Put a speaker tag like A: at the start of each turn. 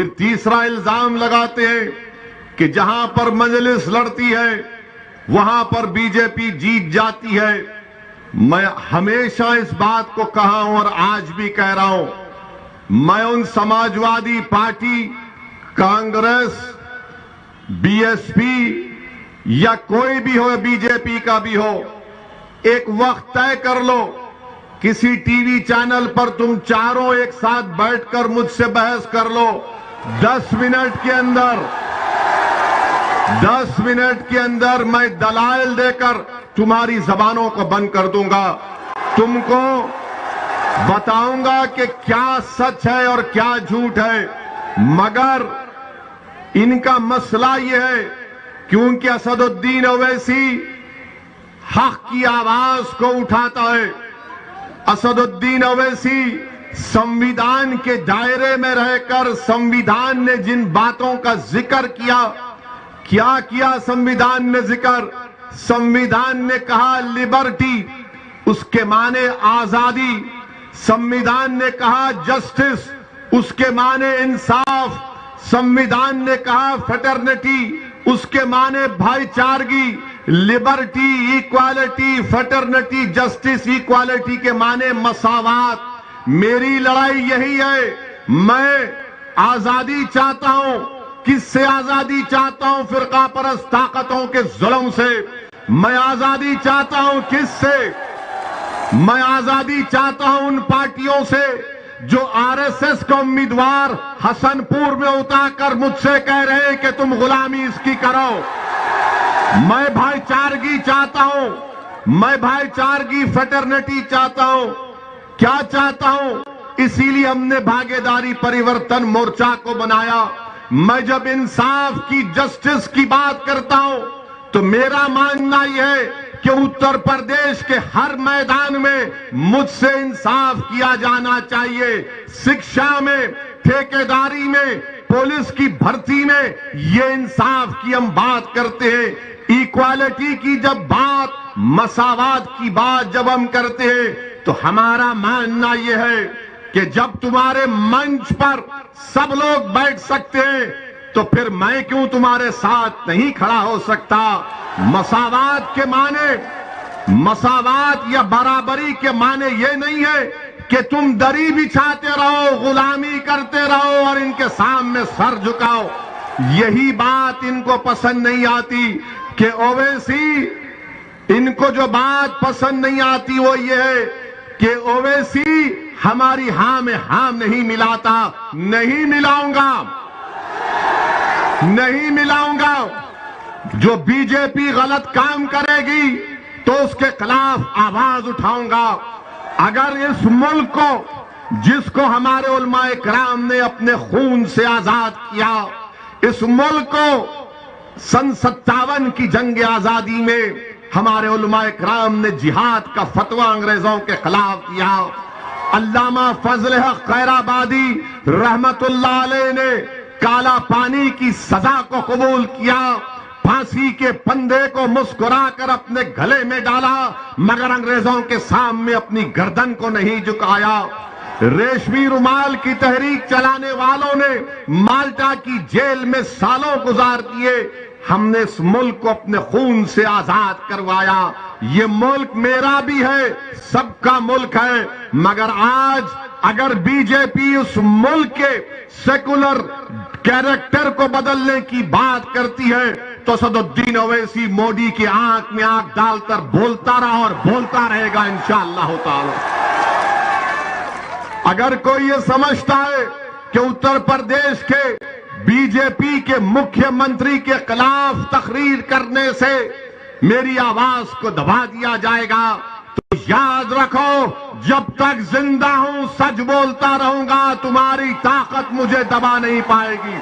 A: پھر تیسرا الزام لگاتے ہیں کہ جہاں پر مجلس لڑتی ہے وہاں پر بی جے پی جیت جاتی ہے۔ میں ہمیشہ اس بات کو کہا ہوں اور آج بھی کہہ رہا ہوں، میں ان Samajwadi party, Congress, B S P یا کوئی بھی ہو، بی جے پی کا بھی ہو، ایک وقت طے کر لو، کسی ٹی وی چینل پر تم چاروں ایک ساتھ بیٹھ کر مجھ سے بحث کر لو، 10 منٹ کے اندر میں دلائل دے کر تمہاری زبانوں کو بند کر دوں گا، تم کو بتاؤں گا کہ کیا سچ ہے اور کیا جھوٹ ہے۔ مگر ان کا مسئلہ یہ ہے کیونکہ اسد الدین اویسی حق کی آواز کو اٹھاتا ہے، اسد الدین اویسی سمویدھان کے دائرے میں رہ کر سمویدھان نے جن باتوں کا ذکر کیا سمویدھان نے ذکر، سمویدھان نے کہا لبرٹی، اس کے معنی آزادی، سمویدھان نے کہا جسٹس، اس کے معنی انصاف، سمویدھان نے کہا فیٹرنٹی، اس کے معنی بھائی چارگی، لبرٹی، ایکوالٹی، فیٹرنٹی، جسٹس، ایکوالٹی کے معنی مساوات۔ میری لڑائی یہی ہے، میں آزادی چاہتا ہوں۔ کس سے آزادی چاہتا ہوں؟ فرقہ پرست طاقتوں کے ظلم سے۔ میں آزادی چاہتا ہوں کس سے؟ میں آزادی چاہتا ہوں ان پارٹیوں سے جو آر ایس ایس کا امیدوار حسن پور میں اتار کر مجھ سے کہہ رہے ہیں کہ تم غلامی اس کی کرو۔ میں بھائی چارگی چاہتا ہوں، میں بھائی چارگی فیٹرنٹی چاہتا ہوں۔ کیا چاہتا ہوں؟ اسی لیے ہم نے بھاگیداری پریورتن مورچہ کو بنایا۔ میں جب انصاف کی، جسٹس کی بات کرتا ہوں تو میرا ماننا یہ ہے کہ اتر پردیش کے ہر میدان میں مجھ سے انصاف کیا جانا چاہیے۔ شکشا میں، ٹھیکیداری میں، پولیس کی بھرتی میں یہ انصاف کی ہم بات کرتے ہیں۔ ایکوالٹی کی جب بات، مساوات کی بات جب ہم کرتے ہیں تو ہمارا ماننا یہ ہے کہ جب تمہارے منچ پر سب لوگ بیٹھ سکتے ہیں تو پھر میں کیوں تمہارے ساتھ نہیں کھڑا ہو سکتا؟ مساوات کے معنی، مساوات یا برابری کے معنی یہ نہیں ہے کہ تم دری بچھاتے رہو، غلامی کرتے رہو اور ان کے سامنے سر جھکاؤ۔ یہی بات ان کو پسند نہیں آتی کہ اویسی، ان کو جو بات پسند نہیں آتی وہ یہ ہے کہ اویسی ہماری ہاں میں ہاں نہیں ملاتا۔ نہیں ملاؤں گا، نہیں ملاؤں گا۔ جو بی جے پی غلط کام کرے گی تو اس کے خلاف آواز اٹھاؤں گا۔ اگر اس ملک کو، جس کو ہمارے علماء کرام نے اپنے خون سے آزاد کیا، اس ملک کو سن 57 کی جنگ آزادی میں ہمارے علماء کرام نے جہاد کا فتویٰ انگریزوں کے خلاف دیا۔ علامہ فضل حق خیرآبادی رحمت اللہ علیہ نے کالا پانی کی سزا کو قبول کیا، پھانسی کے پندے کو مسکرا کر اپنے گلے میں ڈالا، مگر انگریزوں کے سامنے اپنی گردن کو نہیں جھکایا۔ ریشمی رومال کی تحریک چلانے والوں نے مالٹا کی جیل میں سالوں گزار دیے۔ ہم نے اس ملک کو اپنے خون سے آزاد کروایا۔ یہ ملک میرا بھی ہے، سب کا ملک ہے، مگر آج اگر بی جے پی اس ملک کے سیکولر کیریکٹر کو بدلنے کی بات کرتی ہے تو اسد الدین اویسی مودی کی آنکھ میں آنکھ ڈال کر بولتا رہا اور بولتا رہے گا انشاءاللہ تعالی۔ اگر کوئی یہ سمجھتا ہے کہ اتر پردیش کے بی جے پی کے مکھیہ منتری کے خلاف تقریر کرنے سے میری آواز کو دبا دیا جائے گا تو یاد رکھو، جب تک زندہ ہوں سچ بولتا رہوں گا، تمہاری طاقت مجھے دبا نہیں پائے گی۔